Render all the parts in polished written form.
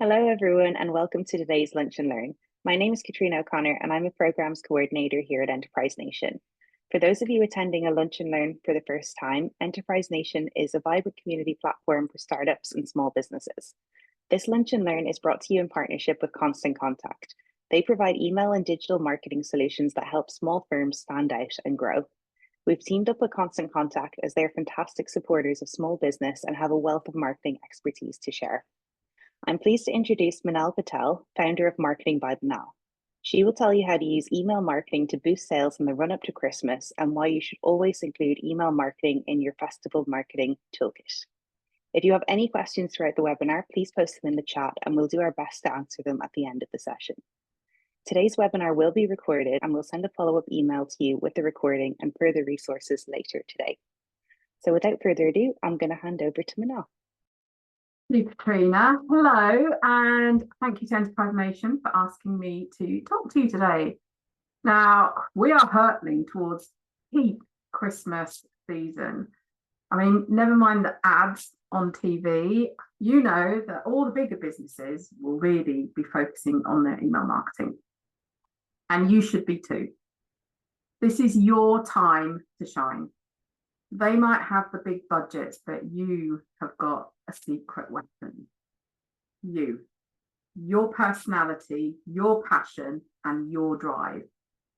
Hello, everyone, and welcome to today's Lunch and Learn. My name is Katrina O'Connor, and I'm a Programs Coordinator here at Enterprise Nation. For those of you attending a Lunch and Learn for the first time, Enterprise Nation is a vibrant community platform for startups and small businesses. This Lunch and Learn is brought to you in partnership with Constant Contact. They provide email and digital marketing solutions that help small firms stand out and grow. We've teamed up with Constant Contact as they're fantastic supporters of small business and have a wealth of marketing expertise to share. I'm pleased to introduce Manal Patel, founder of Marketing by Manal. She will tell you how to use email marketing to boost sales in the run up to Christmas and why you should always include email marketing in your festival marketing toolkit. If you have any questions throughout the webinar, please post them in the chat and we'll do our best to answer them at the end of the session. Today's webinar will be recorded and we'll send a follow-up email to you with the recording and further resources later today. So without further ado, I'm going to hand over to Manal. Thank you, Katrina. Hello, and thank you to Enterprise Nation for asking me to talk to you today. Now, we are hurtling towards peak Christmas season. I mean, never mind the ads on TV, you know that all the bigger businesses will really be focusing on their email marketing. And you should be too. This is your time to shine. They might have the big budgets, but you have got a secret weapon. Your personality, your passion, and your drive.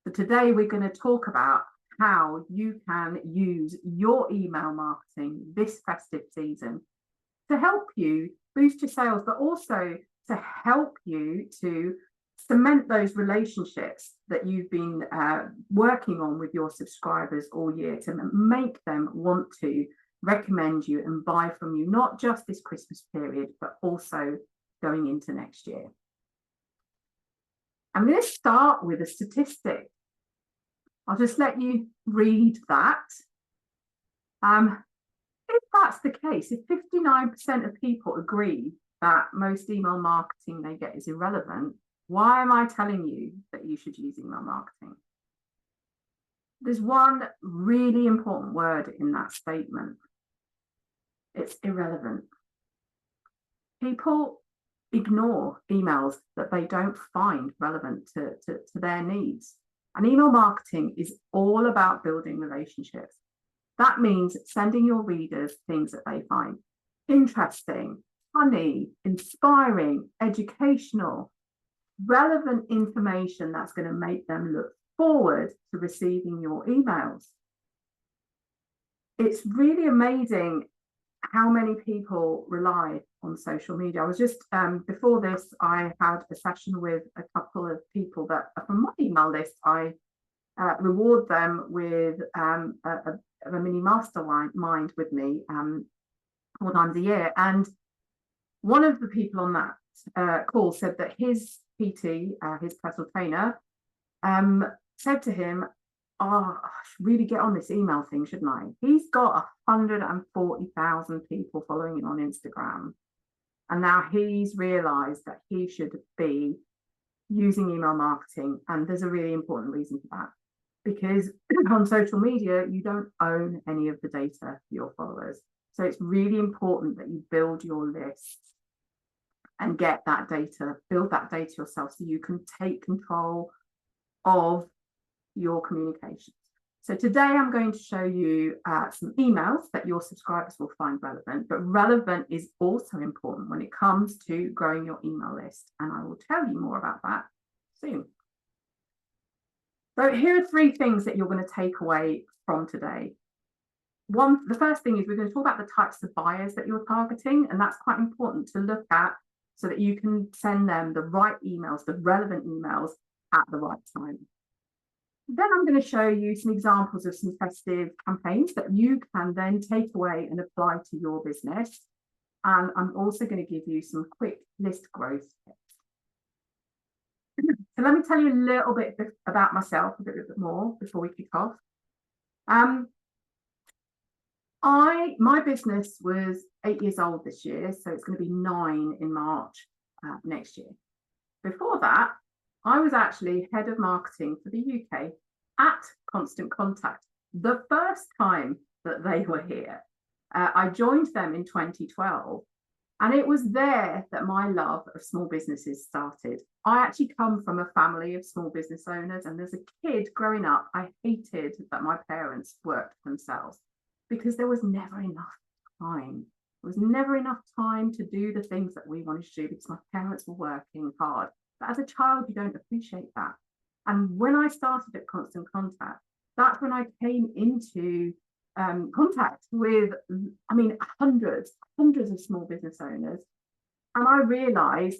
So today we're going to talk about how you can use your email marketing this festive season to help you boost your sales, but also to help you to cement those relationships that you've been working on with your subscribers all year to make them want to recommend you and buy from you, not just this Christmas period, but also going into next year. I'm going to start with a statistic. I'll just let you read that. If that's the case, if 59% of people agree that most email marketing they get is irrelevant, why am I telling you that you should use email marketing? There's one really important word in that statement. It's irrelevant. People ignore emails that they don't find relevant to their needs. And email marketing is all about building relationships. That means sending your readers things that they find interesting, funny, inspiring, educational, relevant information that's going to make them look forward to receiving your emails. It's really amazing how many people rely on social media. I was just, before this, I had a session with a couple of people that are from my email list. I reward them with a mini mastermind with me 4 times a year. And one of the people on that call said that his PT, his personal trainer, said to him, I should really get on this email thing, shouldn't I? He's got 140,000 people following him on Instagram. And now he's realized that he should be using email marketing. And there's a really important reason for that. Because on social media, you don't own any of the data for your followers. So it's really important that you build your list and get that data, build that data yourself so you can take control of your communications. So today I'm going to show you some emails that your subscribers will find relevant, but relevant is also important when it comes to growing your email list. And I will tell you more about that soon. So here are 3 things that you're going to take away from today. The first thing is we're going to talk about the types of buyers that you're targeting, and that's quite important to look at so that you can send them the right emails, the relevant emails at the right time. Then I'm going to show you some examples of some festive campaigns that you can then take away and apply to your business. And I'm also going to give you some quick list growth tips. So let me tell you a little bit about myself, a bit more before we kick off. My business was 8 years old this year, so it's going to be 9 in March next year. Before that, I was actually head of marketing for the UK at Constant Contact, the first time that they were here. I joined them in 2012, And it was there that my love of small businesses started. I actually come from a family of small business owners, and as a kid growing up, I hated that my parents worked themselves because there was never enough time. There was never enough time to do the things that we wanted to do because my parents were working hard. But as a child, you don't appreciate that. And when I started at Constant Contact, that's when I came into contact with, I mean, hundreds of small business owners. And I realized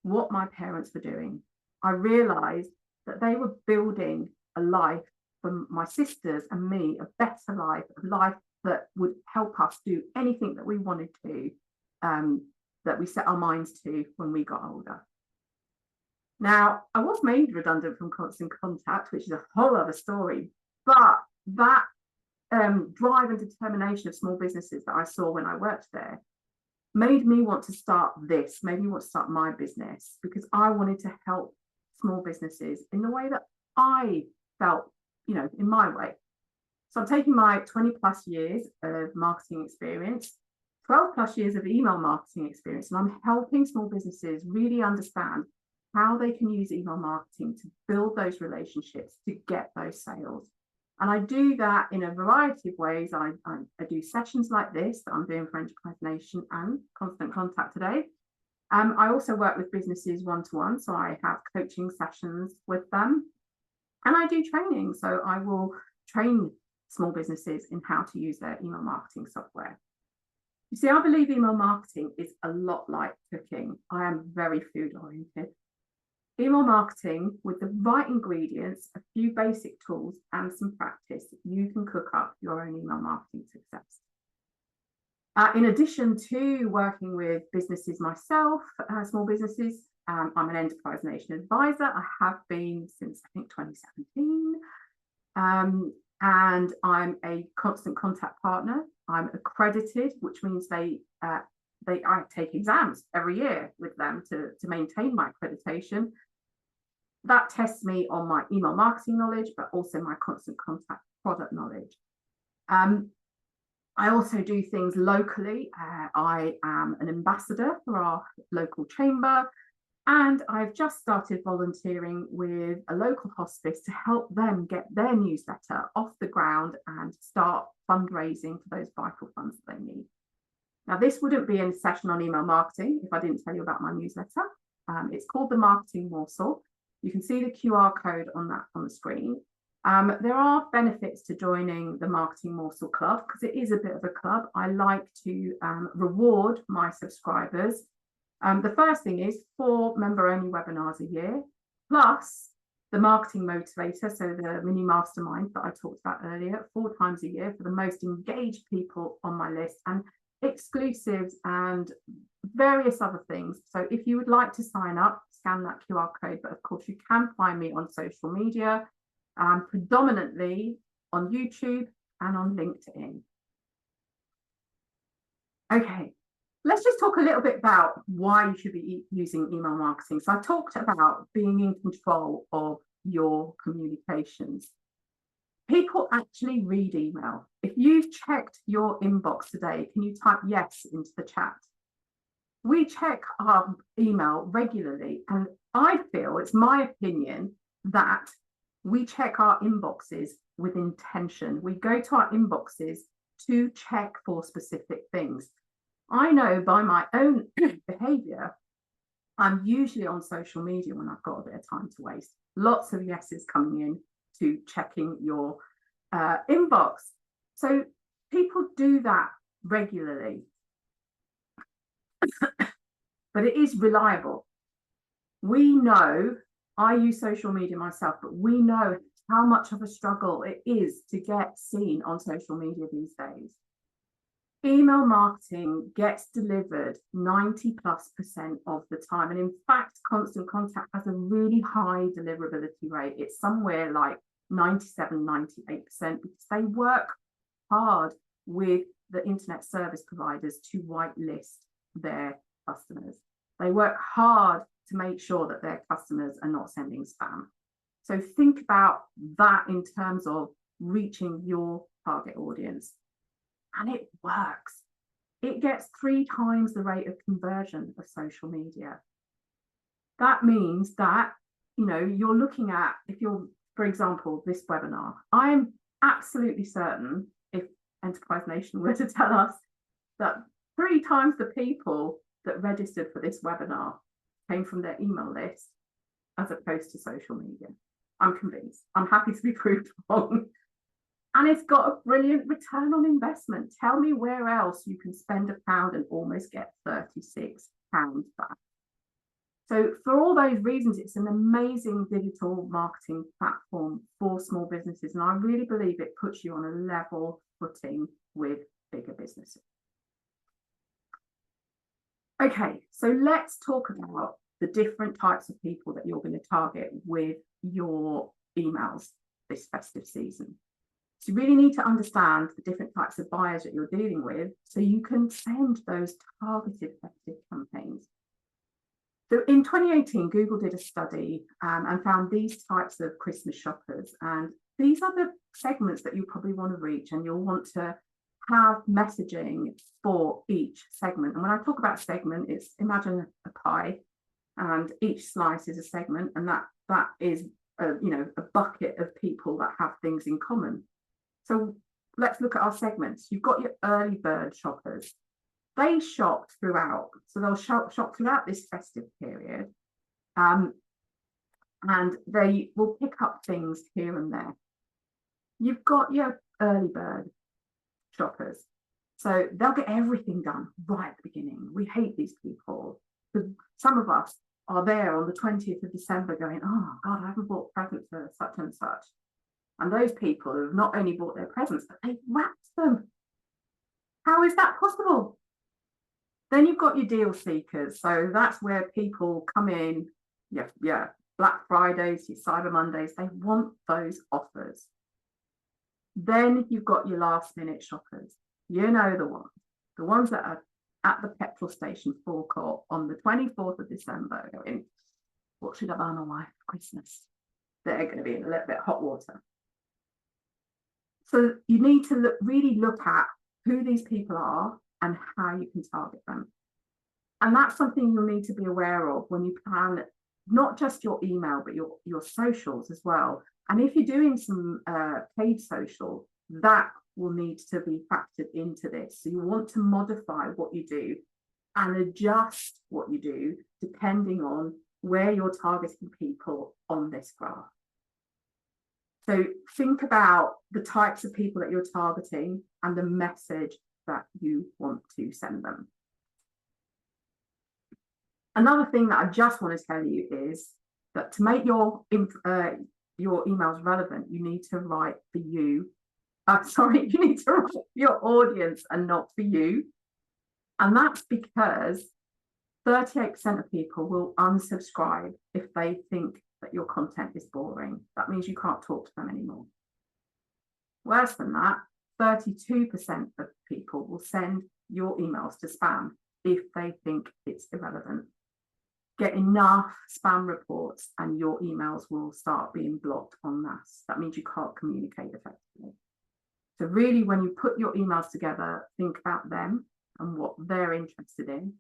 what my parents were doing. I realized that they were building a life for my sisters and me, a better life, a life that would help us do anything that we wanted to, that we set our minds to when we got older. Now, I was made redundant from Constant Contact, which is a whole other story, but that drive and determination of small businesses that I saw when I worked there made me want to start this, made me want to start my business, because I wanted to help small businesses in the way that I felt, you know, in my way. So I'm taking my 20 plus years of marketing experience, 12 plus years of email marketing experience, and I'm helping small businesses really understand how they can use email marketing to build those relationships, to get those sales. And I do that in a variety of ways. I do sessions like this that I'm doing for Enterprise Nation and Constant Contact today. I also work with businesses one-to-one, so I have coaching sessions with them. And I do training, so I will train small businesses in how to use their email marketing software. You see, I believe email marketing is a lot like cooking. I am very food-oriented. Email marketing, with the right ingredients, a few basic tools, and some practice, you can cook up your own email marketing success. In addition to working with businesses myself, small businesses, I'm an Enterprise Nation advisor. I have been since, I think, 2017. And I'm a Constant Contact partner. I'm accredited, which means I take exams every year with them to maintain my accreditation. That tests me on my email marketing knowledge, but also my Constant Contact product knowledge. I also do things locally. I am an ambassador for our local chamber, and I've just started volunteering with a local hospice to help them get their newsletter off the ground and start fundraising for those vital funds that they need. Now, this wouldn't be a session on email marketing if I didn't tell you about my newsletter. It's called the Marketing Morsel. You can see the QR code on the screen. There are benefits to joining the Marketing Morsel Club because it is a bit of a club. I like to reward my subscribers. The first thing is 4 member-only webinars a year, plus the Marketing Motivator, so the mini mastermind that I talked about earlier, 4 times a year for the most engaged people on my list, and exclusives and various other things. So if you would like to sign up, scan that QR code, but of course you can find me on social media, predominantly on YouTube and on LinkedIn. Okay, let's just talk a little bit about why you should be using email marketing. So I talked about being in control of your communications. People actually read email. If you've checked your inbox today, can you type yes into the chat? We check our email regularly, and I feel, it's my opinion, that we check our inboxes with intention. We go to our inboxes to check for specific things. I know by my own behavior, I'm usually on social media when I've got a bit of time to waste. Lots of yeses coming in to checking your inbox. So people do that regularly. But it is reliable. We know, I use social media myself, but we know how much of a struggle it is to get seen on social media these days. Email marketing gets delivered 90+% of the time. And in fact, Constant Contact has a really high deliverability rate. It's somewhere like 97, 98%, because they work hard with the internet service providers to whitelist their customers. They work hard to make sure that their customers are not sending spam. So think about that in terms of reaching your target audience. And it works. it gets 3 times the rate of conversion of social media. That means that, you know, you're looking at, if you're, for example, this webinar, I'm absolutely certain if Enterprise Nation were to tell us that 3 times the people that registered for this webinar came from their email list as opposed to social media. I'm convinced. I'm happy to be proved wrong. And it's got a brilliant return on investment. Tell me where else you can spend £1 and almost get £36 back. So for all those reasons, it's an amazing digital marketing platform for small businesses. And I really believe it puts you on a level footing with bigger businesses. Okay, so let's talk about the different types of people that you're going to target with your emails this festive season. So you really need to understand the different types of buyers that you're dealing with so you can send those targeted festive campaigns. So in 2018, Google did a study and found these types of Christmas shoppers. And these are the segments that you probably want to reach, and you'll want to have messaging for each segment. And when I talk about segment, it's imagine a pie, and each slice is a segment, and that is a bucket of people that have things in common. So let's look at our segments. You've got your early bird shoppers. They shop throughout, so they'll shop throughout this festive period, and they will pick up things here and there. You've got your early bird shoppers, so they'll get everything done right at the beginning. We hate these people, because some of us are there on the 20th of December going, oh God, I haven't bought presents for such and such. And those people have not only bought their presents, but they've wrapped them. How is that possible? Then you've got your deal seekers. So that's where people come in, yeah, Black Fridays, your Cyber Mondays, they want those offers. Then you've got your last minute shoppers. You know the ones that are at the petrol station forecourt on the 24th of December going, what should I buy my wife for Christmas? They're going to be in a little bit of hot water. So you need to really look at who these people are and how you can target them. And that's something you'll need to be aware of when you plan not just your email, but your socials as well. And if you're doing some paid social, that will need to be factored into this. So you want to modify what you do and adjust what you do depending on where you're targeting people on this graph. So think about the types of people that you're targeting and the message that you want to send them. Another thing that I just want to tell you is that to make your emails relevant, you need to write for you. You need to write for your audience and not for you. And that's because 38% of people will unsubscribe if they think that your content is boring. That means you can't talk to them anymore. Worse than that, 32% of people will send your emails to spam if they think it's irrelevant. Get enough spam reports and your emails will start being blocked en masse. That means you can't communicate effectively. So really, when you put your emails together, think about them and what they're interested in.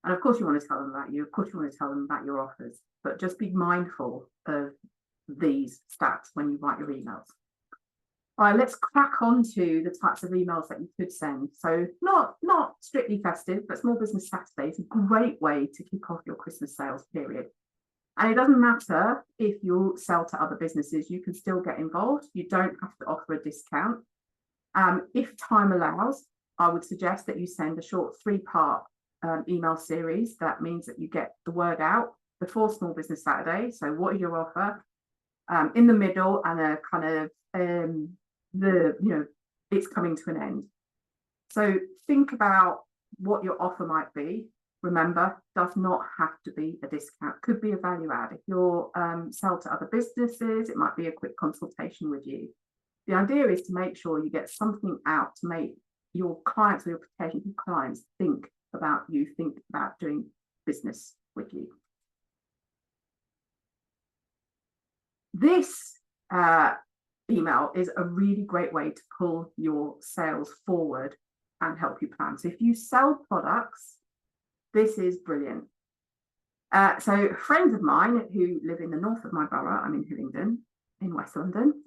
And of course you want to tell them about you. Of course you want to tell them about your offers, but just be mindful of these stats when you write your emails. All right, let's crack on to the types of emails that you could send. So not strictly festive, but Small Business Saturday is a great way to kick off your Christmas sales period. And it doesn't matter if you sell to other businesses, you can still get involved. You don't have to offer a discount. If time allows, I would suggest that you send a short 3-part email series. That means that you get the word out before Small Business Saturday. So what is your offer? In the middle, and a kind of it's coming to an end. So think about what your offer might be. Remember, does not have to be a discount. Could be a value add. If you're sell to other businesses, it might be a quick consultation with you. The idea is to make sure you get something out to make your clients or your potential clients think about you, think about doing business with you. This email is a really great way to pull your sales forward and help you plan. So if you sell products, this is brilliant. So friends of mine who live in the north of my borough, I'm in Hillingdon, in West London,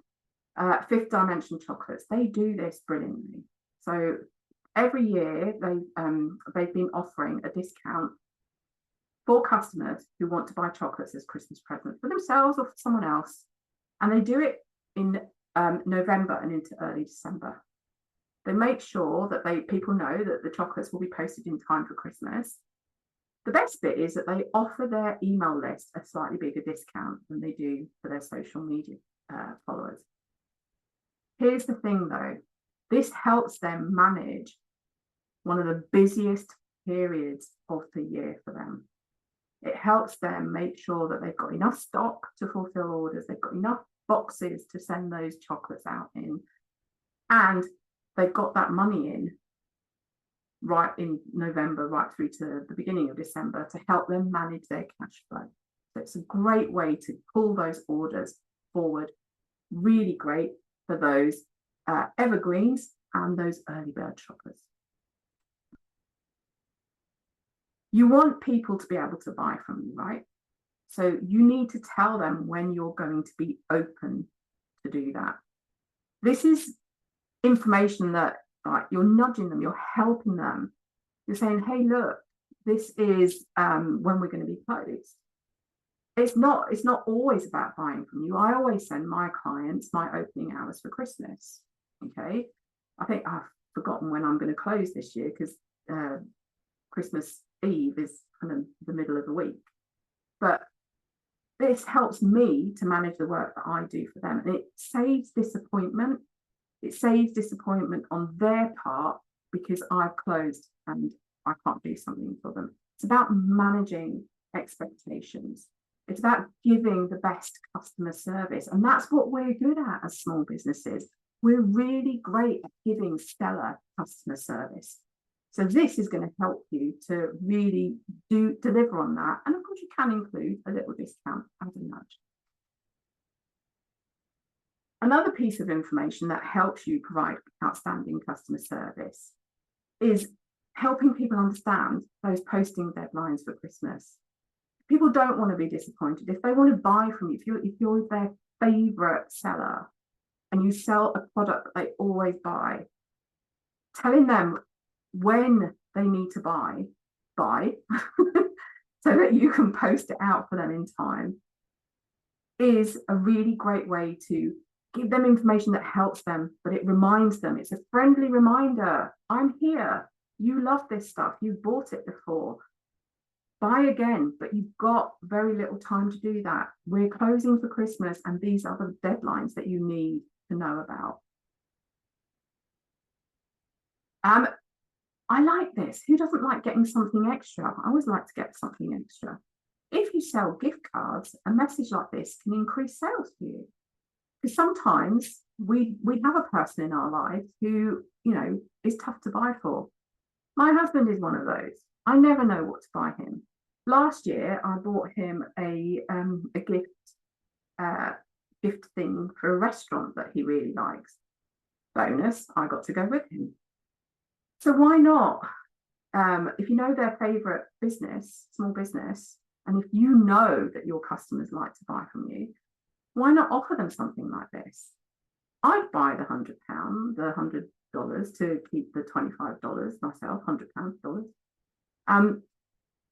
Fifth Dimension Chocolates, they do this brilliantly. So every year they've been offering a discount for customers who want to buy chocolates as Christmas presents for themselves or for someone else. And they do it in November and into early December. They make sure that people know that the chocolates will be posted in time for Christmas. The best bit is that they offer their email list a slightly bigger discount than they do for their social media followers. Here's the thing though, this helps them manage one of the busiest periods of the year for them. It helps them make sure that they've got enough stock to fulfill orders, they've got enough boxes to send those chocolates out in, and they've got that money in right in November, right through to the beginning of December to help them manage their cash flow. So it's a great way to pull those orders forward. Really great for those evergreens and those early bird shoppers. You want people to be able to buy from you, right? So you need to tell them when you're going to be open to do that. This is information that you're nudging them, you're helping them. You're saying, hey, look, this is when we're going to be closed. It's not always about buying from you. I always send my clients my opening hours for Christmas. Okay. I think I've forgotten when I'm going to close this year because Christmas Eve is kind of the middle of the week. But this helps me to manage the work that I do for them. And it saves disappointment. It saves disappointment on their part because I've closed and I can't do something for them. It's about managing expectations. It's about giving the best customer service. And that's what we're good at as small businesses. We're really great at giving stellar customer service. So this is going to help you to really deliver on that. And of course, you can include a little discount as a nudge. Another piece of information that helps you provide outstanding customer service is helping people understand those posting deadlines for Christmas. People don't want to be disappointed. If they want to buy from you, if you're their favorite seller and you sell a product that they always buy, telling them when they need to buy so that you can post it out for them in time is a really great way to give them information that helps them, but it reminds them. It's a friendly reminder. I'm here. You love this stuff. You've bought it before. Buy again, but you've got very little time to do that. We're closing for Christmas and these are the deadlines that you need to know about. I like this. Who doesn't like getting something extra? I always like to get something extra. If you sell gift cards, a message like this can increase sales for you. Because sometimes we have a person in our lives who, is tough to buy for. My husband is one of those. I never know what to buy him. Last year, I bought him a gift thing for a restaurant that he really likes. Bonus, I got to go with him. So why not? If you know their favorite business, small business, and if you know that your customers like to buy from you, why not offer them something like this? I'd buy the £100, the $100 to keep the $25 myself, £100.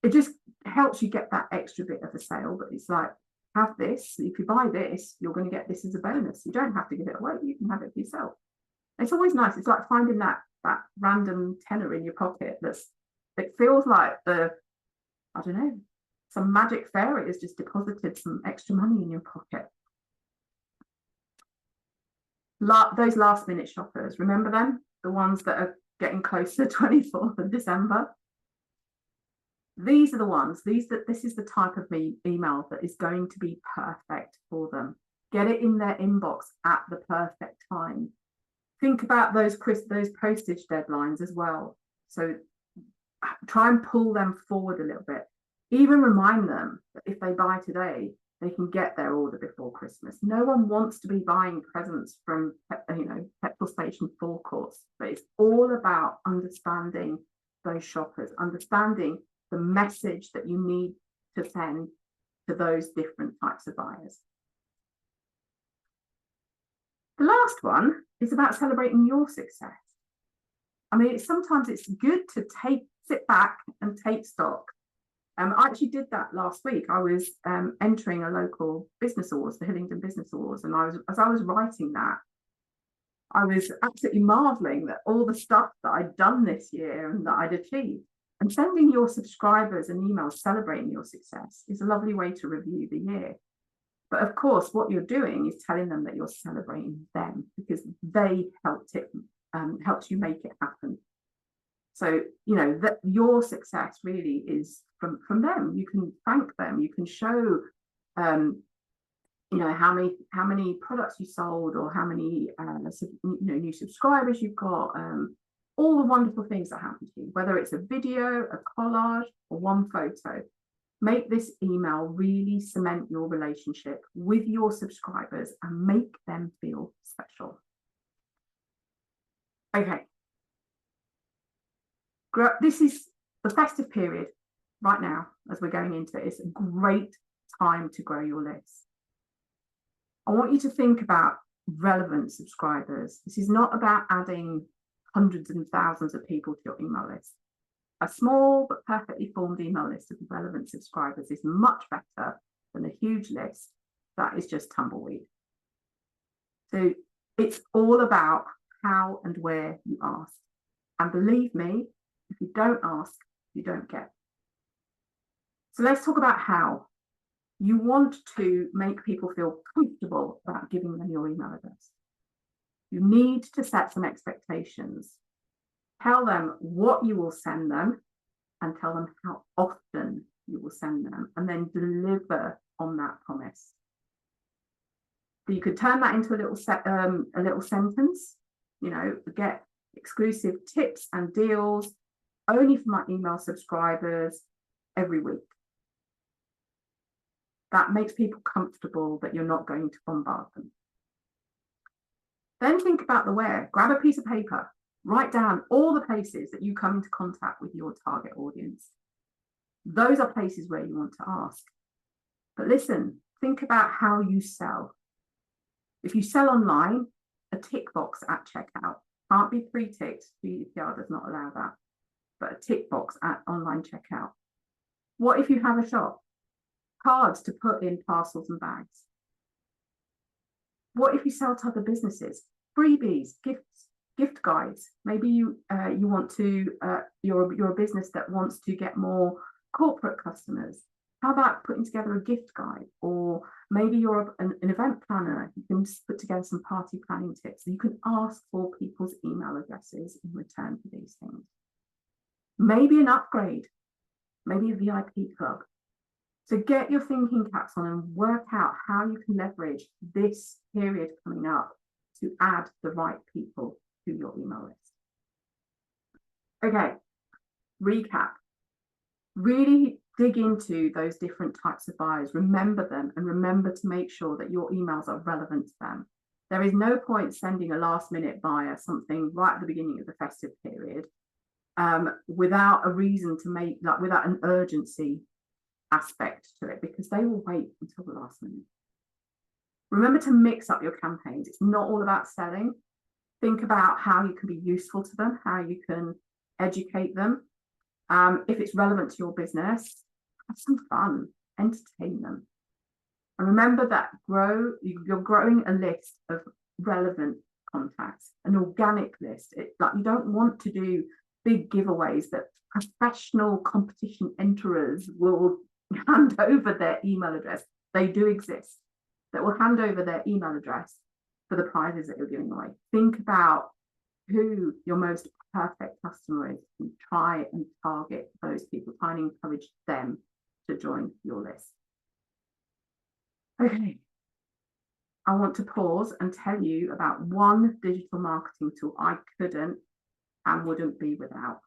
It just helps you get that extra bit of a sale, but it's like, have this. If you buy this, you're going to get this as a bonus. You don't have to give it away. You can have it for yourself. It's always nice. It's like finding that random tenner in your pocket it feels like some magic fairy has just deposited some extra money in your pocket. Those last minute shoppers, remember them? The ones that are getting close to the 24th of December. These are the ones, this is the type of email that is going to be perfect for them. Get it in their inbox at the perfect time. Think about those postage deadlines as well. So try and pull them forward a little bit. Even remind them that if they buy today, they can get their order before Christmas. No one wants to be buying presents from, petrol station forecourts, but it's all about understanding those shoppers, understanding the message that you need to send to those different types of buyers. The last one is about celebrating your success. I mean, sometimes it's good to sit back and take stock. I actually did that last week. I was entering a local business awards, the Hillingdon Business Awards, and as I was writing that, I was absolutely marveling that all the stuff that I'd done this year and that I'd achieved. And sending your subscribers an email celebrating your success is a lovely way to review the year. But of course, what you're doing is telling them that you're celebrating them because they helped you make it happen. So, that your success really is from them. You can thank them. You can show, how many products you sold or how many, new subscribers you've got. All the wonderful things that happen to you, whether it's a video, a collage, or one photo. Make this email really cement your relationship with your subscribers and make them feel special. Okay. This is the festive period right now, as we're going into it. It's a great time to grow your list. I want you to think about relevant subscribers. This is not about adding hundreds and thousands of people to your email list. A small but perfectly formed email list of relevant subscribers is much better than a huge list that is just tumbleweed. So it's all about how and where you ask. And believe me, if you don't ask, you don't get. So let's talk about how. You want to make people feel comfortable about giving them your email address. You need to set some expectations. Tell them what you will send them and tell them how often you will send them, and then deliver on that promise. So you could turn that into a little sentence, get exclusive tips and deals only for my email subscribers every week. That makes people comfortable that you're not going to bombard them. Then think about the where. Grab a piece of paper. Write down all the places that you come into contact with your target audience. Those are places where you want to ask. But listen, think about how you sell. If you sell online, a tick box at checkout can't be 3 ticks. GDPR does not allow that. But a tick box at online checkout. What if you have a shop? Cards to put in parcels and bags. What if you sell to other businesses? Freebies, gifts, gift guides. Maybe you want to you're a business that wants to get more corporate customers. How about putting together a gift guide? Or maybe you're an event planner. You can put together some party planning tips. You can ask for people's email addresses in return for these things. Maybe an upgrade, maybe a VIP club. So get your thinking caps on and work out how you can leverage this period coming up to add the right people to your email list. Okay, recap. Really dig into those different types of buyers, remember them, and remember to make sure that your emails are relevant to them. There is no point sending a last minute buyer something right at the beginning of the festive period without a reason to make, without an urgency aspect to it, because they will wait until the last minute. Remember to mix up your campaigns. It's not all about selling. Think about how you can be useful to them, how you can educate them. If it's relevant to your business, have some fun, entertain them. And remember that you're growing a list of relevant contacts, an organic list. You don't want to do big giveaways that professional competition enterers will hand over their email address. They do exist, that will hand over their email address for the prizes that you're giving away. Think about who your most perfect customer is and try and target those people, try and encourage them to join your list. Okay, I want to pause and tell you about one digital marketing tool I couldn't and wouldn't be without.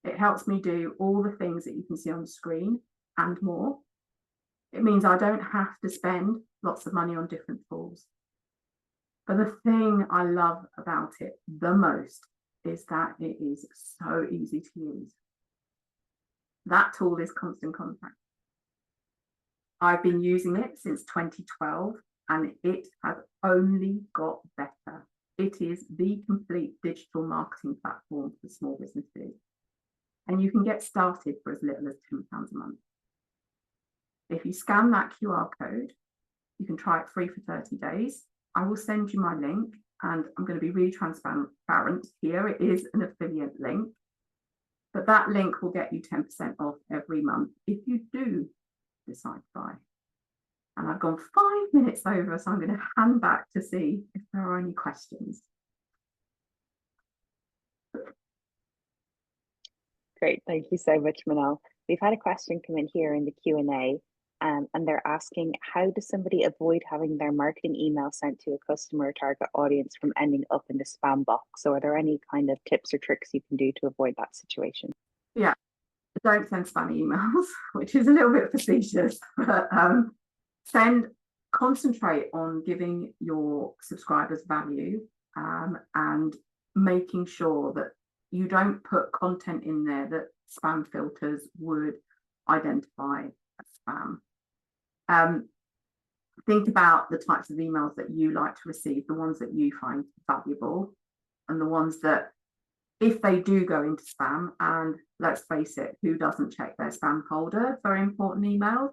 It helps me do all the things that you can see on the screen and more. It means I don't have to spend lots of money on different tools. But the thing I love about it the most is that it is so easy to use. That tool is Constant Contact. I've been using it since 2012 and it has only got better. It is the complete digital marketing platform for small businesses. And you can get started for as little as £10 a month. If you scan that QR code, you can try it free for 30 days. I will send you my link, and I'm going to be really transparent here. It is an affiliate link, but that link will get you 10% off every month if you do decide to buy. And I've gone 5 minutes over, so I'm going to hand back to see if there are any questions. Great, thank you so much, Manal. We've had a question come in here in the Q&A, and they're asking, how does somebody avoid having their marketing email sent to a customer or target audience from ending up in the spam box? So are there any kind of tips or tricks you can do to avoid that situation? Yeah, don't send spammy emails, which is a little bit facetious, but concentrate on giving your subscribers value, and making sure that you don't put content in there that spam filters would identify as spam. Think about the types of emails that you like to receive, the ones that you find valuable, and the ones that, if they do go into spam, and let's face it, who doesn't check their spam folder for important emails?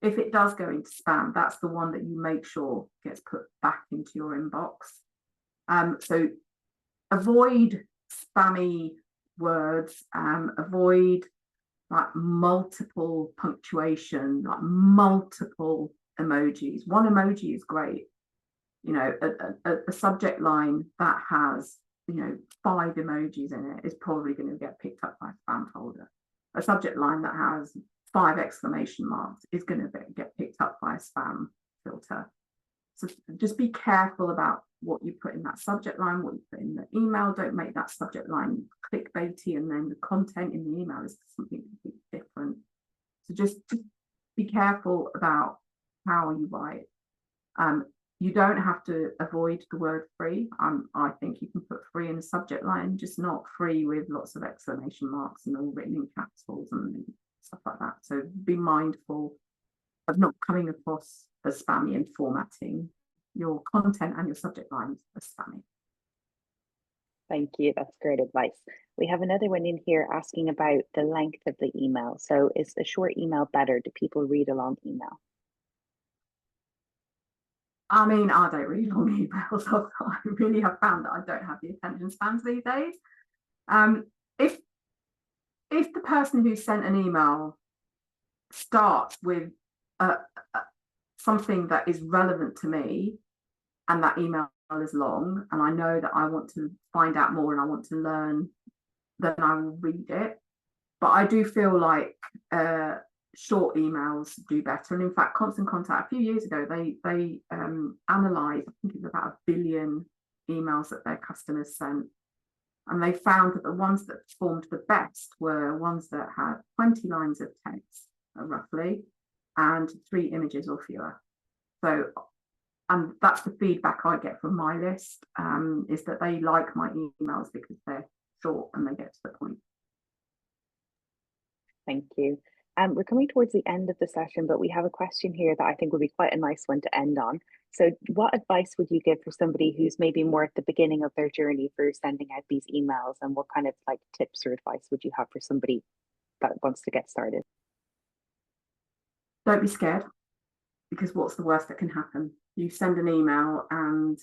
If it does go into spam, that's the one that you make sure gets put back into your inbox. So avoid spammy words, avoid like multiple punctuation, like multiple emojis. One emoji is great. You know, a subject line that has, 5 emojis in it is probably going to get picked up by a spam folder. A subject line that has 5 exclamation marks is going to get picked up by a spam filter. So just be careful about what you put in that subject line, what you put in the email. Don't make that subject line clickbaity and then the content in the email is something completely different. So just be careful about how you write. You don't have to avoid the word free. I think you can put free in the subject line, just not free with lots of exclamation marks and all written in capitals and stuff like that. So be mindful of not coming across as spammy and formatting your content and your subject lines as spammy. Thank you, that's great advice. We have another one in here asking about the length of the email. So is a short email better? Do people read a long email? I mean, I don't read long emails. I really have found that I don't have the attention spans these days. If the person who sent an email starts with something that is relevant to me, and that email is long, and I know that I want to find out more and I want to learn, then I will read it. But I do feel like short emails do better. And in fact, Constant Contact, a few years ago, they analysed, I think it was about 1 billion emails that their customers sent. And they found that the ones that performed the best were ones that had 20 lines of text, roughly, and 3 images or fewer. So, and that's the feedback I get from my list, is that they like my emails because they're short and they get to the point. Thank you. We're coming towards the end of the session, but we have a question here that I think would be quite a nice one to end on. So what advice would you give for somebody who's maybe more at the beginning of their journey for sending out these emails, and what kind of like tips or advice would you have for somebody that wants to get started? Don't be scared, because what's the worst that can happen? You send an email and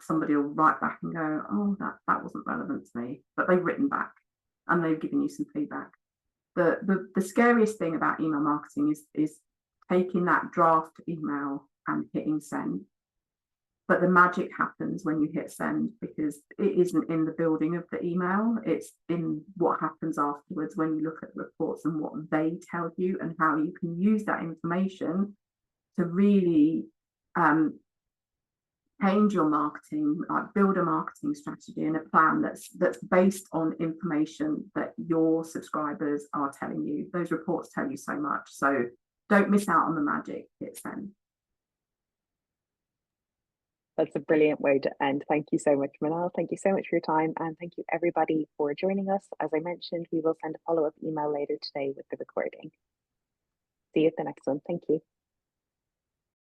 somebody will write back and go, oh, that wasn't relevant to me, but they've written back and they've given you some feedback. The scariest thing about email marketing is taking that draft email and hitting send. But the magic happens when you hit send, because it isn't in the building of the email, it's in what happens afterwards when you look at the reports and what they tell you and how you can use that information to really change your marketing, like build a marketing strategy and a plan that's based on information that your subscribers are telling you. Those reports tell you so much. So don't miss out on the magic. It's them. That's a brilliant way to end. Thank you so much, Manal. Thank you so much for your time. And thank you everybody for joining us. As I mentioned, we will send a follow-up email later today with the recording. See you at the next one. Thank you.